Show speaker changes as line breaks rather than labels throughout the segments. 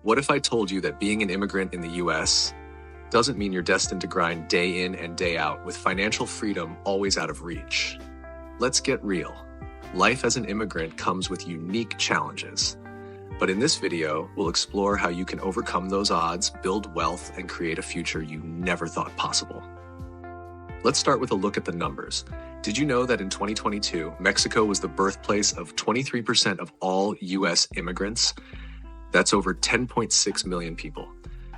What if I told you that being an immigrant in the US doesn't mean you're destined to grind day in and day out with financial freedom always out of reach? Let's get real. Life as an immigrant comes with unique challenges. But in this video, we'll explore how you can overcome those odds, build wealth, and create a future you never thought possible. Let's start with a look at the numbers. Did you know that in 2022, Mexico was the birthplace of 23% of all US immigrants? That's over 10.6 million people.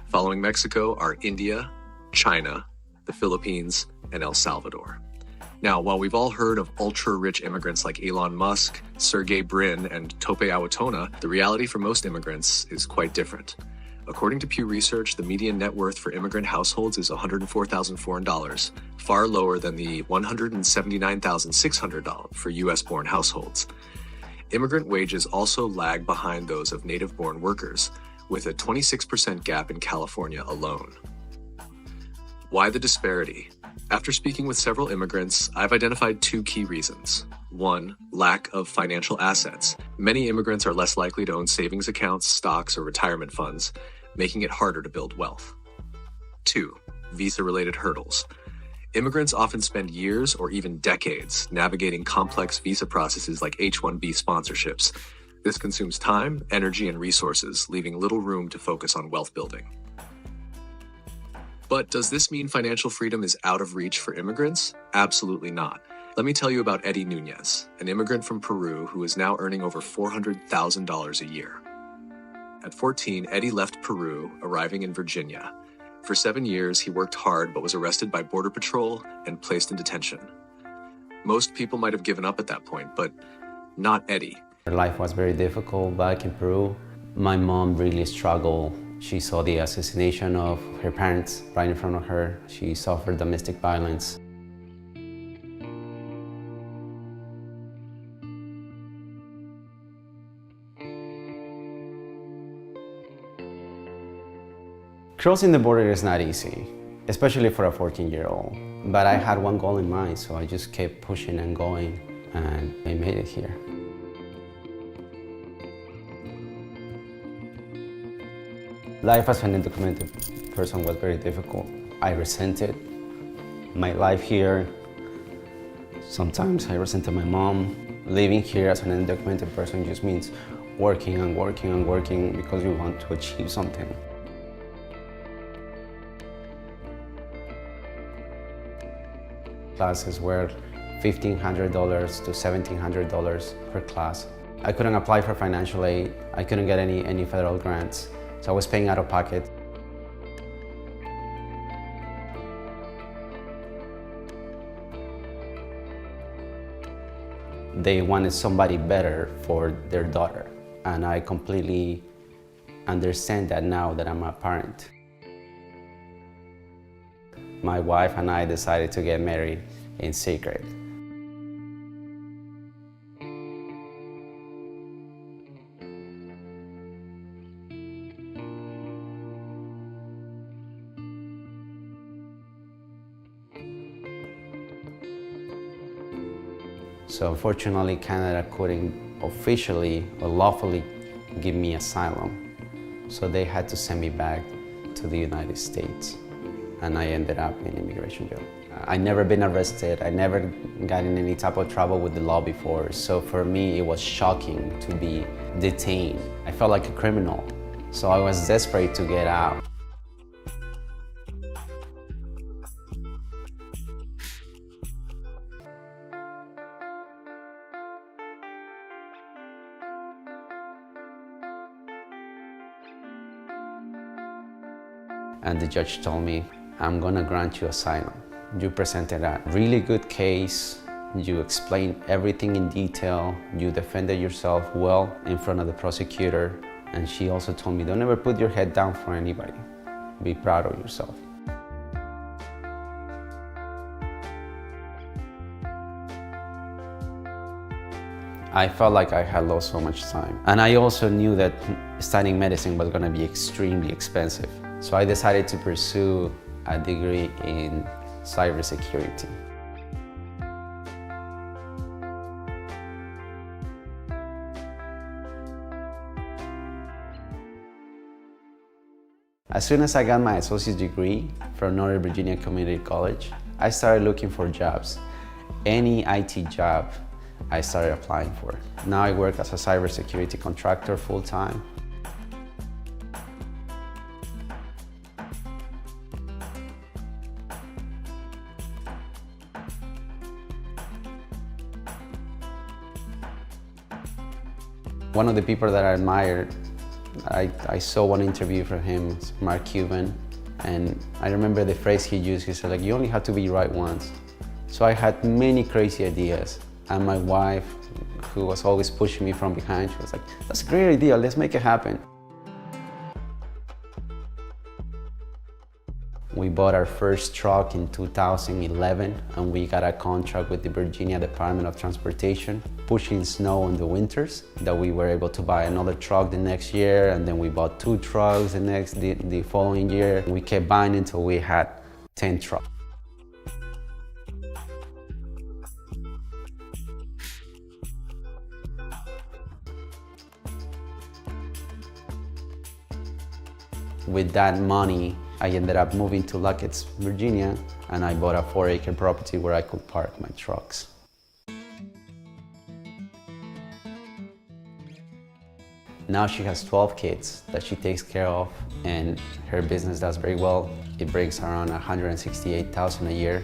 Following Mexico are India, China, the Philippines, and El Salvador. Now, while we've all heard of ultra-rich immigrants like Elon Musk, Sergey Brin, and Tope Awatona, the reality for most immigrants is quite different. According to Pew Research, the median net worth for immigrant households is $104,000 foreign dollars, far lower than the $179,600 for US-born households. Immigrant wages also lag behind those of native-born workers, with a 26% gap in California alone. Why the disparity? After speaking with several immigrants, I've identified two key reasons. One, lack of financial assets. Many immigrants are less likely to own savings accounts, stocks, or retirement funds, making it harder to build wealth. Two, visa-related hurdles. Immigrants often spend years or even decades navigating complex visa processes like H-1B sponsorships. This consumes time, energy, and resources, leaving little room to focus on wealth building. But does this mean financial freedom is out of reach for immigrants? Absolutely not. Let me tell you about Eddie Nunez, an immigrant from Peru who is now earning over $400,000 a year. At 14, Eddie left Peru, arriving in Virginia. For 7 years, he worked hard but was arrested by Border Patrol and placed in detention. Most people might have given up at that point, but not Eddie.
Life was very difficult back in Peru. My mom really struggled. She saw the assassination of her parents right in front of her. She suffered domestic violence. Crossing the border is not easy, especially for a 14-year-old. But I had one goal in mind, so I just kept pushing and going, and I made it here. Life as an undocumented person was very difficult. I resented my life here. Sometimes I resented my mom. Living here as an undocumented person just means working and working and working because you want to achieve something. Classes were $1,500 to $1,700 per class. I couldn't apply for financial aid. I couldn't get any federal grants, so I was paying out of pocket. They wanted somebody better for their daughter, and I completely understand that now that I'm a parent. My wife and I decided to get married in secret. So unfortunately, Canada couldn't officially or lawfully give me asylum. So they had to send me back to the United States. And I ended up in immigration jail. I never been arrested. I never got in any type of trouble with the law before. So for me, it was shocking to be detained. I felt like a criminal. So I was desperate to get out. And the judge told me, I'm gonna grant you asylum. You presented a really good case. You explained everything in detail. You defended yourself well in front of the prosecutor. And she also told me, don't ever put your head down for anybody. Be proud of yourself. I felt like I had lost so much time. And I also knew that studying medicine was gonna be extremely expensive. So I decided to pursue a degree in cybersecurity. As soon as I got my associate's degree from Northern Virginia Community College, I started looking for jobs. Any IT job I started applying for. Now I work as a cybersecurity contractor full-time. One of the people that I admired, I saw one interview from him, Mark Cuban, and I remember the phrase he used. He said, like, you only have to be right once. So I had many crazy ideas, and my wife, who was always pushing me from behind, she was like, that's a great idea, let's make it happen. We bought our first truck in 2011, and we got a contract with the Virginia Department of Transportation, pushing snow in the winters, that we were able to buy another truck the next year, and then we bought 2 trucks the following year. We kept buying until we had 10 trucks. With that money, I ended up moving to Luckett's, Virginia, and I bought a 4-acre property where I could park my trucks. Now she has 12 kids that she takes care of, and her business does very well. It brings around $168,000 a year.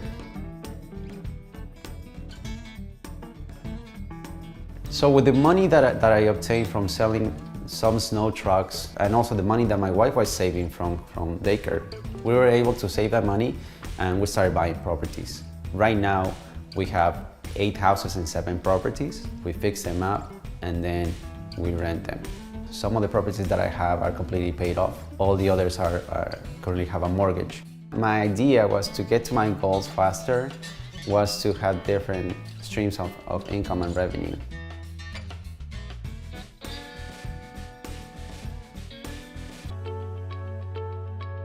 So with the money that I obtained from selling some snow trucks, and also the money that my wife was saving from daycare, we were able to save that money, and we started buying properties. Right now, we have 8 houses and 7 properties. We fix them up, and then we rent them. Some of the properties that I have are completely paid off. All the others currently have a mortgage. My idea was to get to my goals faster, was to have different streams of income and revenue.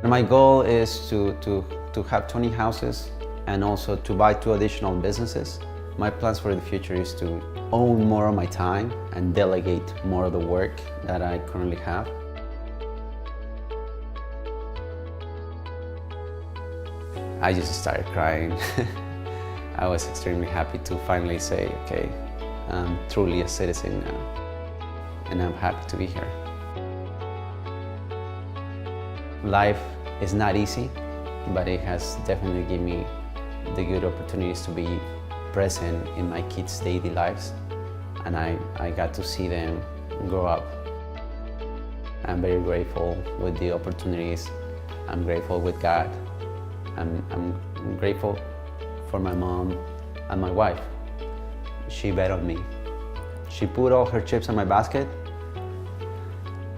My goal is to have 20 houses and also to buy 2 additional businesses. My plans for the future is to own more of my time and delegate more of the work that I currently have. I just started crying. I was extremely happy to finally say, okay, I'm truly a citizen now, and I'm happy to be here. Life is not easy, but it has definitely given me the good opportunities to be present in my kids' daily lives, and I got to see them grow up. I'm very grateful with the opportunities. I'm grateful with God. I'm grateful for my mom and my wife. She bet on me. She put all her chips in my basket,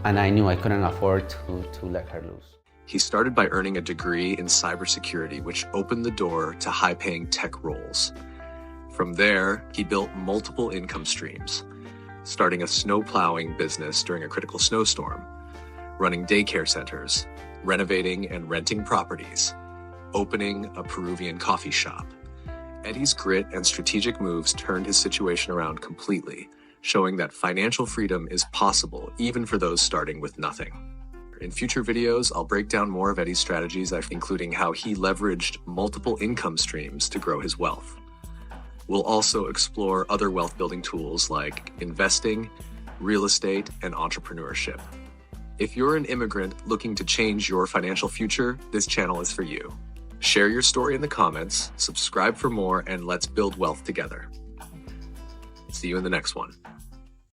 and I knew I couldn't afford to let her lose.
He started by earning a degree in cybersecurity, which opened the door to high-paying tech roles. From there, he built multiple income streams, starting a snow plowing business during a critical snowstorm, running daycare centers, renovating and renting properties, opening a Peruvian coffee shop. Eddie's grit and strategic moves turned his situation around completely, showing that financial freedom is possible even for those starting with nothing. In future videos, I'll break down more of Eddie's strategies, including how he leveraged multiple income streams to grow his wealth. We'll also explore other wealth-building tools like investing, real estate, and entrepreneurship. If you're an immigrant looking to change your financial future, this channel is for you. Share your story in the comments, subscribe for more, and let's build wealth together. See you in the next one.